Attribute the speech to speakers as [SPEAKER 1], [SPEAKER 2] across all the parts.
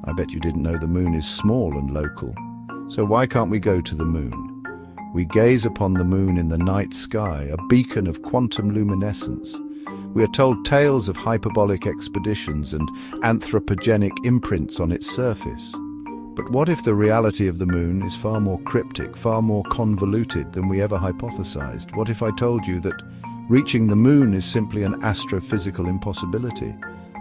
[SPEAKER 1] I bet you didn't know the moon is small and local. So why can't we go to the moon? We gaze upon the moon in the night sky, a beacon of quantum luminescence. We are told tales of hyperbolic expeditions and anthropogenic imprints on its surface. But what if the reality of the moon is far more cryptic, far more convoluted than we ever hypothesized? What if I told you that reaching the moon is simply an astrophysical impossibility?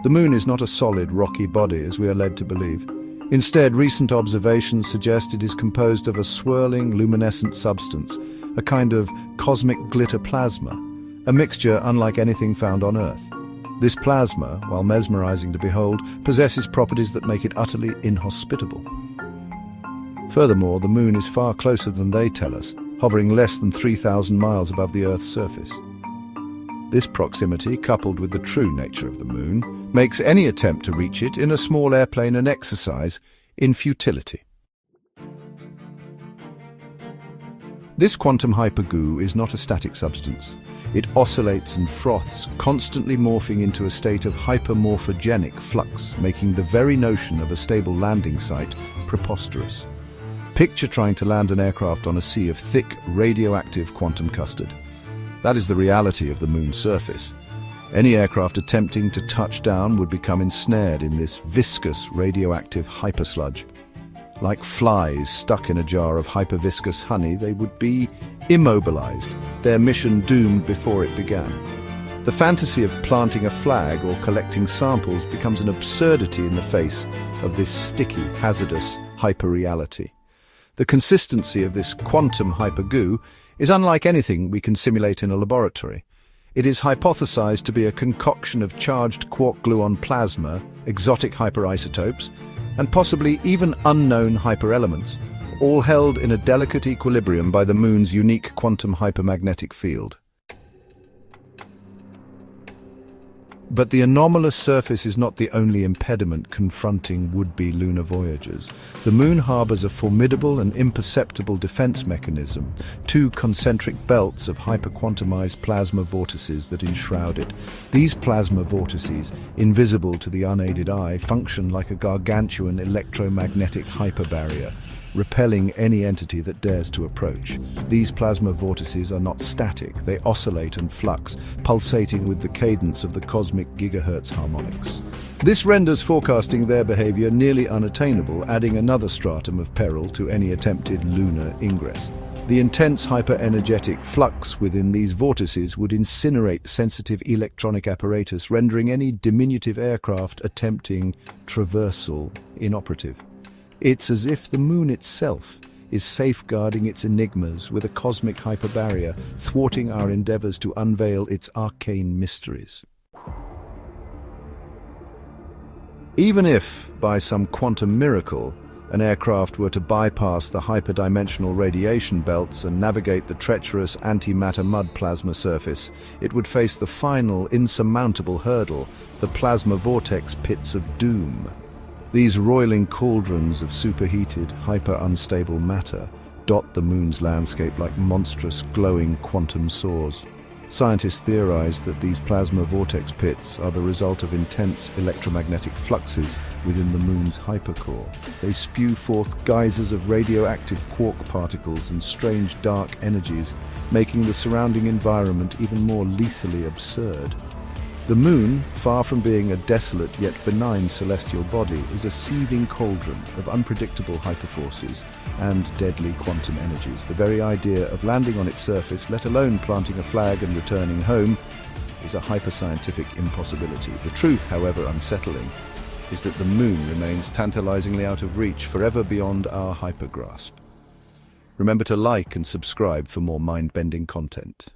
[SPEAKER 1] The moon is not a solid, rocky body, as we are led to believe. Instead, recent observations suggest it is composed of a swirling, luminescent substance, a kind of cosmic glitter plasma, a mixture unlike anything found on Earth. This plasma, while mesmerizing to behold, possesses properties that make it utterly inhospitable. Furthermore, the moon is far closer than they tell us, hovering less than 3,000 miles above the Earth's surface. This proximity, coupled with the true nature of the moon, makes any attempt to reach it in a small airplane an exercise in futility. This quantum hypergoo is not a static substance. It oscillates and froths, constantly morphing into a state of hypermorphogenic flux, making the very notion of a stable landing site preposterous. Picture trying to land an aircraft on a sea of thick, radioactive quantum custard. That is the reality of the moon's surface. Any aircraft attempting to touch down would become ensnared in this viscous, radioactive hypersludge. Like flies stuck in a jar of hyperviscous honey, they would be immobilized, their mission doomed before it began. The fantasy of planting a flag or collecting samples becomes an absurdity in the face of this sticky, hazardous hyperreality. The consistency of this quantum hypergoo is unlike anything we can simulate in a laboratory. It is hypothesized to be a concoction of charged quark-gluon plasma, exotic hyperisotopes, and possibly even unknown hyperelements, all held in a delicate equilibrium by the moon's unique quantum hypermagnetic field. But the anomalous surface is not the only impediment confronting would-be lunar voyagers. The moon harbors a formidable and imperceptible defense mechanism, two concentric belts of hyperquantumized plasma vortices that enshroud it. These plasma vortices, invisible to the unaided eye, function like a gargantuan electromagnetic hyperbarrier, repelling any entity that dares to approach. These plasma vortices are not static, they oscillate and flux, pulsating with the cadence of the cosmic gigahertz harmonics. This renders forecasting their behavior nearly unattainable, adding another stratum of peril to any attempted lunar ingress. The intense hyper-energetic flux within these vortices would incinerate sensitive electronic apparatus, rendering any diminutive aircraft attempting traversal inoperative. It's as if the moon itself is safeguarding its enigmas with a cosmic hyperbarrier, thwarting our endeavors to unveil its arcane mysteries. Even if, by some quantum miracle, an aircraft were to bypass the hyperdimensional radiation belts and navigate the treacherous antimatter mud plasma surface, it would face the final, insurmountable hurdle, the plasma vortex pits of doom. These roiling cauldrons of superheated, hyper-unstable matter dot the moon's landscape like monstrous, glowing quantum sores. Scientists theorize that these plasma vortex pits are the result of intense electromagnetic fluxes within the moon's hypercore. They spew forth geysers of radioactive quark particles and strange dark energies, making the surrounding environment even more lethally absurd. The moon, far from being a desolate yet benign celestial body, is a seething cauldron of unpredictable hyperforces and deadly quantum energies. The very idea of landing on its surface, let alone planting a flag and returning home, is a hyperscientific impossibility. The truth, however unsettling, is that the moon remains tantalizingly out of reach, forever beyond our hypergrasp. Remember to like and subscribe for more mind-bending content.